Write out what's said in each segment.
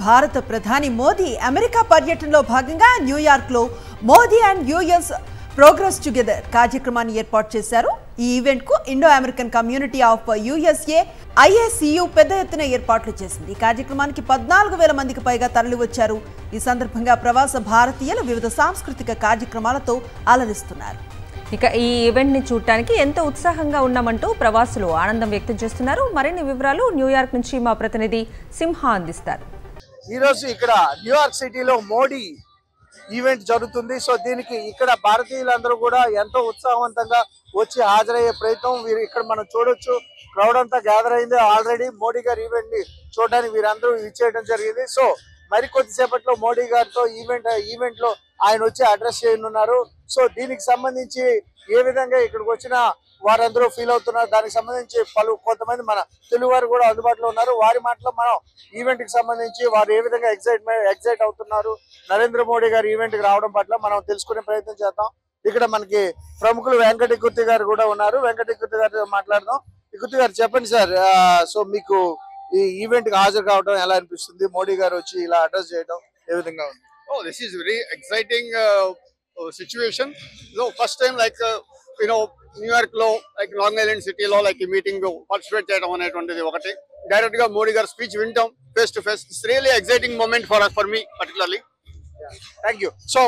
భారత ప్రధాని మోదీ అమెరికా పర్యటనలో భాగంగా న్యూయార్క్లో Modi and US progress together కార్యక్రమాన్ని ఏర్పాటు చేశారు. ఈ ఈవెంట్కు Indo American community of USA IACU పెద్ద ఎత్తున ఏర్పాట్లు చేసింది. ఈ కార్యక్రమానికి 14,000 మందికి పైగా తరలివచ్చారు. ఈ సందర్భంగా ప్రవాస భారతీయులు వివిధ సాంస్కృతిక కార్యక్రమాలతో అలరిస్తున్నారు. ఇక ఈ ఈవెంట్ ని చూడటానికి ఎంతో ఉత్సాహంగా ఉన్నామంటూ ప్రవాసులు ఆనందం వ్యక్తం చేస్తున్నారు. మరిన్ని వివరాలు న్యూయార్క్ నుంచి మా ప్రతినిధి సింహ అందిస్తారు. ఈ రోజు ఇక్కడ న్యూయార్క్ సిటీలో మోడీ ఈవెంట్ జరుగుతుంది. సో దీనికి ఇక్కడ భారతీయులందరూ కూడా ఎంతో ఉత్సాహవంతంగా వచ్చి హాజరయ్యే ప్రయత్నం ఇక్కడ మనం చూడొచ్చు. క్రౌడ్ అంతా గ్యాదర్ అయింది. ఆల్రెడీ మోడీ గారి ఈవెంట్ ని చూడడానికి వీరందరూ ఇచ్చేయడం జరిగింది. సో మరి కొద్దిసేపట్లో మోడీ గారితో ఈవెంట్ లో ఆయన వచ్చి అడ్రస్ చేయనున్నారు. సో దీనికి సంబంధించి ఏ విధంగా ఇక్కడికి వచ్చిన వారందరూ ఫీల్ అవుతున్నారు, దానికి సంబంధించి కొంతమంది మన తెలుగు వారు కూడా అందుబాటులో ఉన్నారు. వారి మాటలో మనం ఈవెంట్ కి సంబంధించి వారు ఏ విధంగా ఎగ్జైట్ అవుతున్నారు, నరేంద్ర మోడీ గారు ఈవెంట్ కి రావడం పట్ల మనం తెలుసుకునే ప్రయత్నం చేద్దాం. ఇక్కడ మనకి ప్రముఖులు వెంకట కుర్తి గారు కూడా ఉన్నారు. వెంకట కుర్తి గారితో మాట్లాడదాం. కుర్తి గారు చెప్పండి సార్, సో మీకు ఈ ఈవెంట్ కి హాజరు కావడం ఎలా అనిపిస్తుంది? మోడీ గారు వచ్చి ఇలా అడ్రస్ చేయడం ఏ విధంగా ఉంది? Oh, this is very exciting situation. So first time like New York lo like Long Island City lo like meeting participate cheyadam అనేటువంటిది ఒకటి. డైరెక్ట్ గా మోడీ గారి స్పీచ్ వింటాం face to face. It's really exciting moment for me particularly. Thank you. So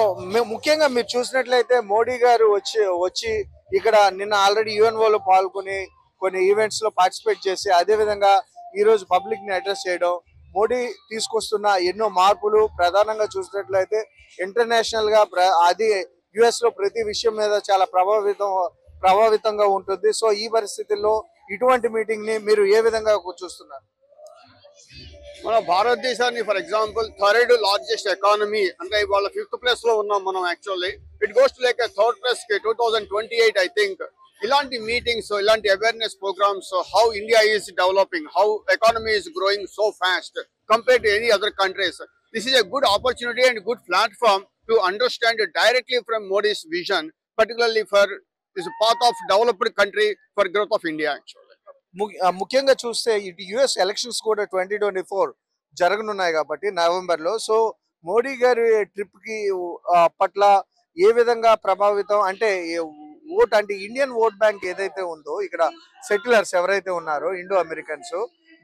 ముఖ్యంగా మీరు చూసినట్లయితే మోడీ గారు వచ్చి ఇక్కడ నిన్న ఆల్రెడీ యుఎన్ఓలో పాల్గొని కొన్ని ఈవెంట్స్ లో పార్టిసిపేట్ చేసి అదే విధంగా ఈ రోజు పబ్లిక్ ని అడ్రస్ చేయడం, మోడీ తీసుకొస్తున్న ఎన్నో మార్పులు ప్రధానంగా చూసినట్లయితే ఇంటర్నేషనల్ గా అది యుఎస్ లో ప్రతి విషయం మీద చాలా ప్రభావితంగా ఉంటుంది. సో ఈ పరిస్థితుల్లో ఇటువంటి మీటింగ్ ని మీరు ఏ విధంగా చూస్తున్నారు? మన భారతదేశాన్ని for example third largest economy అంటే ఇవాళ 5th ప్లేస్ లో ఉన్నాం మనం. Actually it goes to like 3rd place కి 2028 ఐ థింక్. ఇలాంటి మీటింగ్స్, ఇలాంటి awareness programs, how India is developing, how economy is growing so fast compare to any other countries. This is a good opportunity and good platform to understand directly from Modi's vision, particularly for this path of developed country for growth of India actually. ముఖ్యంగా చూస్తే ఇటు US elections కూడా 2024 జరగనున్నాయి కాబట్టి November లో. So Modi గారి trip కి పట్ల ఏ విధంగా ప్రభావితం అంటే ఓట్ అంటే ఇండియన్ ఓట్ బ్యాంక్ ఏదైతే ఉందో ఇక్కడ సెటిలర్స్ ఎవరైతే ఉన్నారో ఇండో అమెరికన్స్,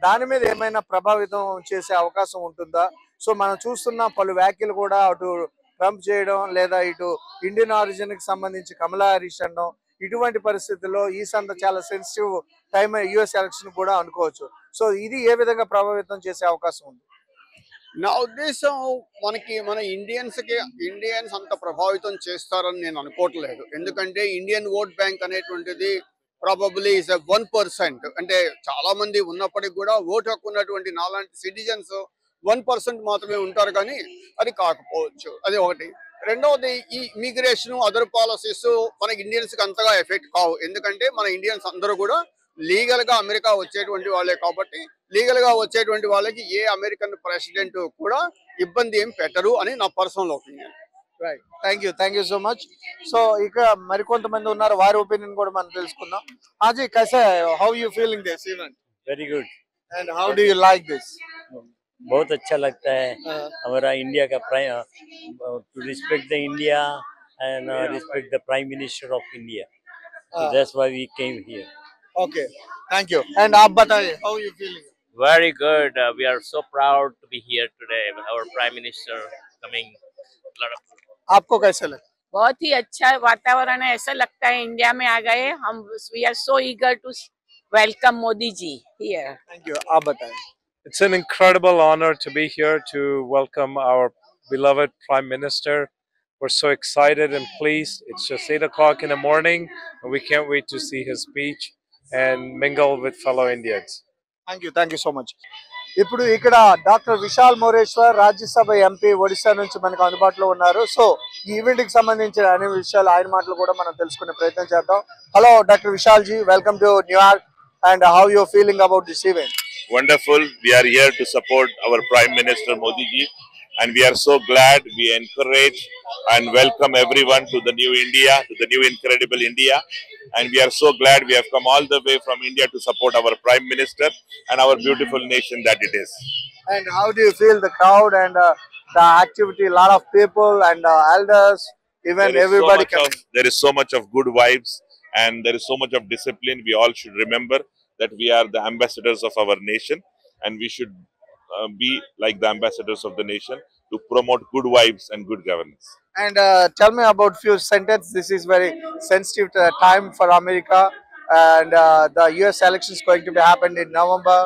దాని మీద ఏమైనా ప్రభావితం చేసే అవకాశం ఉంటుందా? సో మనం చూస్తున్న పలు వ్యాఖ్యలు కూడా అటు ట్రంప్ చేయడం లేదా ఇటు ఇండియన్ ఆరిజిన్ కి సంబంధించి కమలా హారిస్ అనడం, ఇటువంటి పరిస్థితుల్లో ఈ చాలా సెన్సిటివ్ టైం యుఎస్ ఎలక్షన్ కూడా అనుకోవచ్చు. సో ఇది ఏ విధంగా ప్రభావితం చేసే అవకాశం ఉంది? నా ఉద్దేశం మన ఇండియన్స్ అంత ప్రభావితం చేస్తారని నేను అనుకోవట్లేదు. ఎందుకంటే ఇండియన్ ఓట్ బ్యాంక్ అనేటువంటిది ప్రాబబ్లీ ఇస్ 1%. అంటే చాలా మంది ఉన్నప్పటికీ కూడా ఓటు హక్కు ఉన్నటువంటి నాలాంటి సిటిజన్స్ 1% మాత్రమే ఉంటారు, కానీ అది కాకపోవచ్చు. అది ఒకటి. రెండవది, ఈ ఇమిగ్రేషన్ అదర్ పాలసీస్ మన ఇండియన్స్ కి అంతగా ఎఫెక్ట్ కావు. ఎందుకంటే మన ఇండియన్స్ అందరూ కూడా లీగల్ గా అమెరికా వచ్చేటువంటి వాళ్ళే కాబట్టి లీగల్ గా వచ్చేటువంటి వాళ్ళకి ఏ అమెరికన్ ప్రెసిడెంట్ కూడా ఇబ్బంది ఏం పెట్టరు అని నా personal opinion. Right, thank you so much. So ఇక మరికొంతమంది ఉన్నారు, వారి ఒపీనియన్ కూడా మనం తెలుసుకుందాం. హాజీ కైసా, how you feeling this event? Very good. And how do you like this? बहुत अच्छा लगता है हमारा इंडिया का to respect the India and respect the Prime Minister of India. So that's why we came here. Okay, thank you. And aap bataiye, how you feeling? Very good. We are so proud to be here today with our Prime Minister coming. आपको कैसा लगा? बहुत ही अच्छा वातावरण है. ऐसा लगता है इंडिया में आ गए हम. We are so eager to welcome Modi ji here. Thank you. आप बताएं. It's an incredible honor to be here to welcome our beloved Prime Minister. We're so excited and pleased. It's just 8 o'clock in the morning and we can't wait to see his speech and mingle with fellow Indians. Thank you so much. ఇప్పుడు ఇక్కడ doctor Vishal Moreshwar Rajya Sabha MP Odisha నుంచి మనకు అందుబాటులో ఉన్నారు. So ఈ event కి సంబంధించిన అనే విషయాలు ఆయన మాటలు కూడా మనం తెలుసుకునే ప్రయత్నం చేద్దాం. Hello doctor Vishal ji, welcome to New York. And how you are feeling about this event? Wonderful. We are here to support our Prime Minister Modi ji, and we are so glad. We encourage and welcome everyone to the new India, to the new incredible India, and we are so glad we have come all the way from India to support our Prime Minister and our beautiful nation that it is. And how do you feel the crowd and the activity? A lot of people and elders, even everybody coming. There is so much of good vibes and there is so much of discipline. We all should remember that we are the ambassadors of our nation, and we should be like the ambassadors of the nation to promote good vibes and good governance. And tell me about few sentences. This is very sensitive time for America, and the US election is going to be happened in November.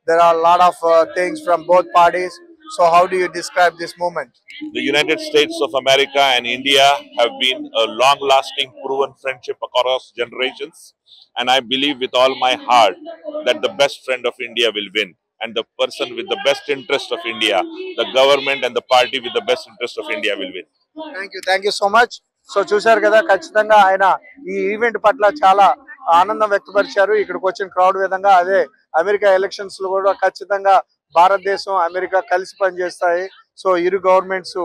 There are a lot of things from both parties. So how do you describe this moment? The United States of America and India have been a long-lasting, proven friendship across generations, and I believe with all my heart that the best friend of India will win, and the person with the best interest of India, the government and the party with the best interest of India will win. Thank you so much. So చూశారు కదా, ఖచ్చితంగా ఆయన ఈ event పట్ల చాలా ఆనందం వ్యక్తపరిచారు. ఇక్కడికి వచ్చిన క్రౌడ్ విధంగా అదే అమెరికా ఎలక్షన్స్ లో కూడా ఖచ్చితంగా భారతదేశం అమెరికా కలిసి పనిచేస్తాయి. సో ఇరు గవర్నమెంట్స్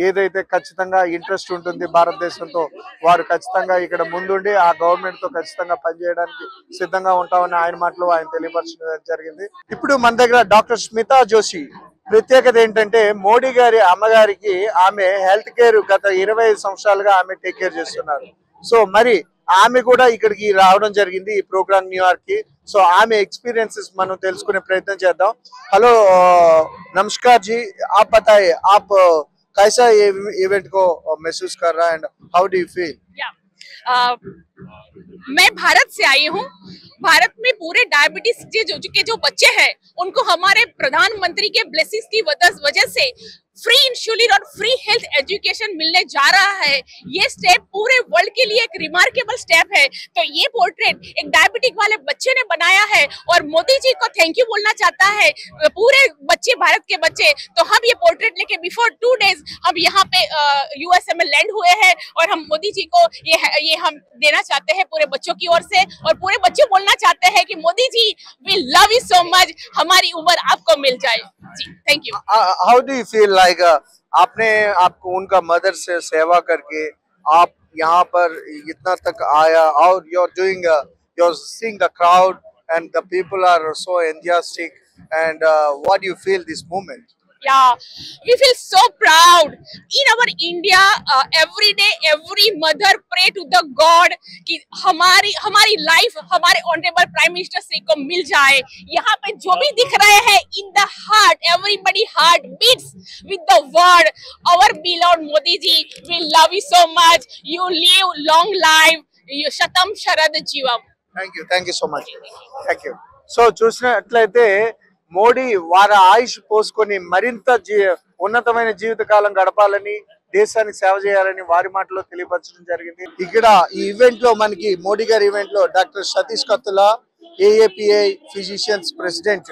ఏదైతే ఖచ్చితంగా ఇంట్రెస్ట్ ఉంటుంది భారతదేశంతో, వారు ఖచ్చితంగా ఇక్కడ ముందుండి ఆ గవర్నమెంట్ తో ఖచ్చితంగా పనిచేయడానికి సిద్ధంగా ఉంటామని ఆయన మాటలు ఆయన తెలియపరచడం జరిగింది. ఇప్పుడు మన దగ్గర డాక్టర్ స్మితా జోషి. ప్రత్యేకత ఏంటంటే మోడీ గారి అమ్మగారికి ఆమె హెల్త్ కేర్ గత 25 సంవత్సరాలుగా ఆమె టేక్ కేర్ చేస్తున్నారు. సో మరి ఆమె కూడా ఇక్కడికి రావడం జరిగింది ఈ ప్రోగ్రామ్ న్యూయార్క్ కి. సో ఆమె ఎక్స్పీరియన్సెస్ మనం తెలుసుకునే ప్రయత్నం చేద్దాం. హలో नमस्कार जी, आप बताइए आप कैसा ये इवेंट को महसूस कर रहा है and how do you feel? मैं भारत से आई हूँ. भारत में पूरे डायबिटीज के जो बच्चे हैं उनको हमारे प्रधानमंत्री के ब्लेसिंग्स की वजह से फ्री इंश्योरेंस और फ्री हेल्थ एजुकेशन मिलने जा रहा है. ये स्टेप पूरे वर्ल्ड के लिए एक रिमार्केबल स्टेप है. तो ये पोर्ट्रेट एक डायबिटिक वाले बच्चे ने बनाया है और मोदी जी को थैंक यू बोलना चाहता है पूरे बच्चे, भारत के बच्चे. तो हम ये पोर्ट्रेट लेके बिफोर 2 days हम यहाँ पे यूएसए में लैंड हुए हैं और हम मोदी जी को ये हम देना चाहते हैं पूरे बच्चों की ओर से. और पूरे बच्चे बोलना चाहते हैं कि Modi ji we love you so much, हमारी उम्र आपको मिल जाए जी. Thank you. How do you feel like आपने आपको उनका मदर से सेवा करके आप यहाँ पर इतना तक आया और you are doing you are seeing the crowd and the people are so enthusiastic and what do you feel this moment? Yeah, we feel so proud. In our India, every day, every mother pray to the God कि हमारी life हमारे honourable prime minister Shri को मिल जाए. यहाँ पे जो भी दिख रहे हैं in the heart, everybody heart beats with the word. Our beloved Modi ji, we love you so much. You live long life. You shatam sharad jivam. Thank you so much. Thank you. So చూసినట్లయితే మోడీ వారి ఆయుష్ పోసుకొని మరింత ఉన్నతమైన జీవిత కాలం గడపాలని, దేశానికి సేవ చేయాలని వారి మాటలో తెలియపరచడం జరిగింది. ఇక్కడ ఈ ఈవెంట్ లో మనకి మోడీ గారి ఈవెంట్ లో డాక్టర్ సతీష్ కత్తులా ఏఏపిఐ ఫిజిషియన్స్ ప్రెసిడెంట్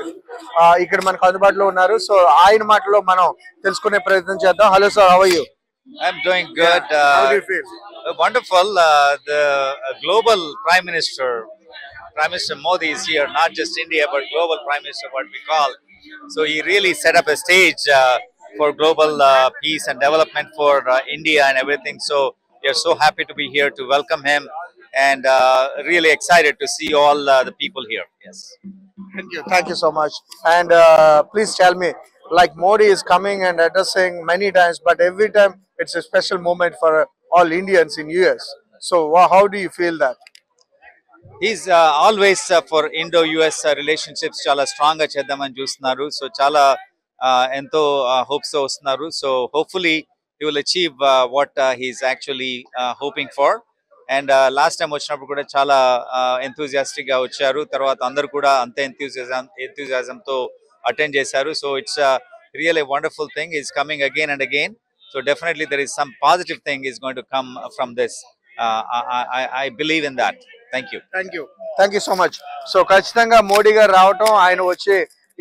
ఇక్కడ మనకు అందుబాటులో ఉన్నారు. సో ఆయన మాటలో మనం తెలుసుకునే ప్రయత్నం చేద్దాం. Hello sir, how are you? I'm doing good. How do you feel? Wonderful. The global Prime Minister Modi is here, not just India, but global Prime Minister, what we call. So he really set up a stage for global peace and development for India and everything. So we are so happy to be here to welcome him, and really excited to see all the people here. Yes. Thank you so much. And please tell me, like Modi is coming and addressing many times, but every time it's a special moment for all Indians in US. So how do you feel that? He's always for Indo-US relationships చాలా strong గా చేద్దామని చూస్తున్నారు. So చాలా ఎంతో hopes తో వస్తున్నారు. So hopefully he will achieve what he's actually hoping for. And last time వచ్చినప్పుడు కూడా చాలా ఎంతూజియాస్టిక్ గా వచ్చారు. తర్వాత అందరూ కూడా అంతే ఎంతూజియాజం తో అటెండ్ చేశారు. So it's really a wonderful thing. He's coming again and again. So definitely there is some positive thing is going to come from this. I believe in that. Thank you so much. So ఖచ్చితంగా మోడీ గారు రావటం, ఆయన వచ్చే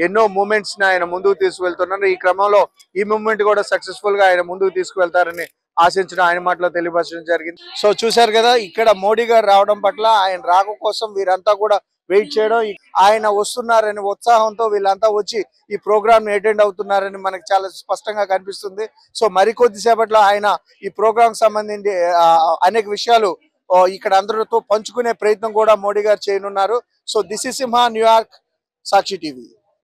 ఎన్నో moments ని ఆయన ముందుకు తీసుకువెళ్తున్నారు. ఈ క్రమంలో ఈ మూమెంట్ కూడా సక్సెస్ఫుల్ గా ఆయన ముందుకు తీసుకువెళ్తారని ఆశించడం ఆయన మాటలో తెలియపరచడం జరిగింది. సో చూశారు కదా, ఇక్కడ మోడీ గారు రావడం పట్ల ఆయన రాక కోసం వీరంతా కూడా వెయిట్ చేయడం, ఆయన వస్తున్నారని ఉత్సాహంతో వీళ్ళంతా వచ్చి ఈ ప్రోగ్రామ్ ని అటెండ్ అవుతున్నారని మనకి చాలా స్పష్టంగా కనిపిస్తుంది. సో మరికొద్ది సేపట్లో ఆయన ఈ ప్రోగ్రామ్ సంబంధించి అనేక విషయాలు ఇక్కడ అందరితో పంచుకునే ప్రయత్నం కూడా మోడీ గారు చేయనున్నారు. So this is Simha, New York, Sakshi TV.